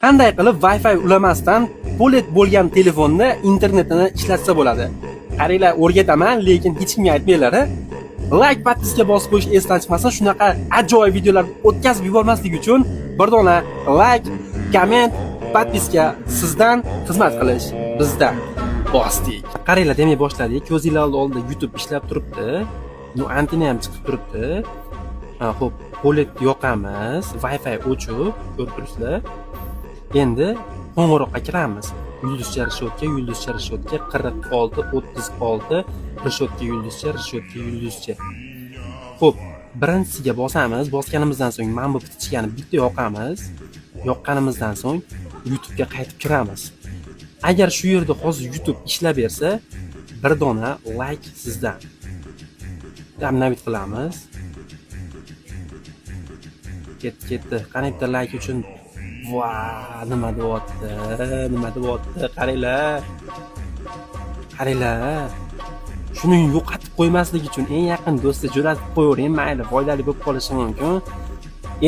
Qanday qilib Wi-Fi ulamasdan polet bo'lgan telefonni internetini ishlatsa bo'ladi? Qaranglar, o'rgataman, lekin hech kimga aytmanglar. Like, podpiska bosib qo'yish esdan chiqmasin. Shunaqa ajoyib videolar o'tkazib yubormaslik uchun bir dona like, komment, podpiska sizdan, xizmat qilish bizdan. Bosdik. Qaranglar, demay boshladik. Ko'zinglar oldida YouTube ishlab turibdi. Nu antenna ham chiqib turibdi. Xo'p, polet yoqamiz, Wi-Fi o'chib, ko'rib turibsizlar. Endi qo'ng'iroqqa kiramiz. Yulduzcha rishotka, 46, 36, rishotka, yulduzcha. Xo'p, birinchisiga bosamiz. Bosganimizdan so'ng mana bu bitishgani bitta yoqamiz. Yoqqanimizdan so'ng YouTube ga qaytib kiramiz. Agar shu yerda hozir YouTube ishlab bersa, bir dona like sizdan. Damnavit qilamiz. Ketdi. Qani bitta like uchun voy, nima deyapti? Qaranglar. Shuni yo'qotib qo'ymaslik uchun eng yaqin do'stga jo'natib qo'yavering, mayli, foydali bo'lib qolishi mumkin.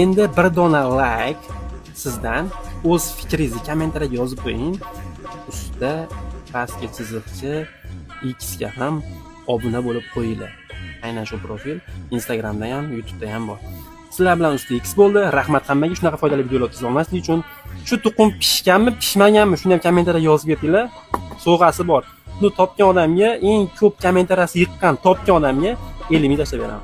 Endi bir dona like sizdan, o'z fikringizni kommentariyaga yozib qo'ying. Ustida pastga chiziqcha X ga ham obuna bo'lib qo'yinglar. Aynan shu profil Instagramda ham, YouTube'da ham bor. Sizlar bilan usti X bo'ldi. Rahmat hammaga. Shunaqa foydali videolar tuza olmaslik uchun. Shu tuxum pishganmi, pishmaganmi, shuni ham kommentariyaga yozib beringlar. Sovg'asi bor. Buni topgan odamga, eng ko'p kommentariyasi yiqqan topgan odamga 50 ming tashlab beraman.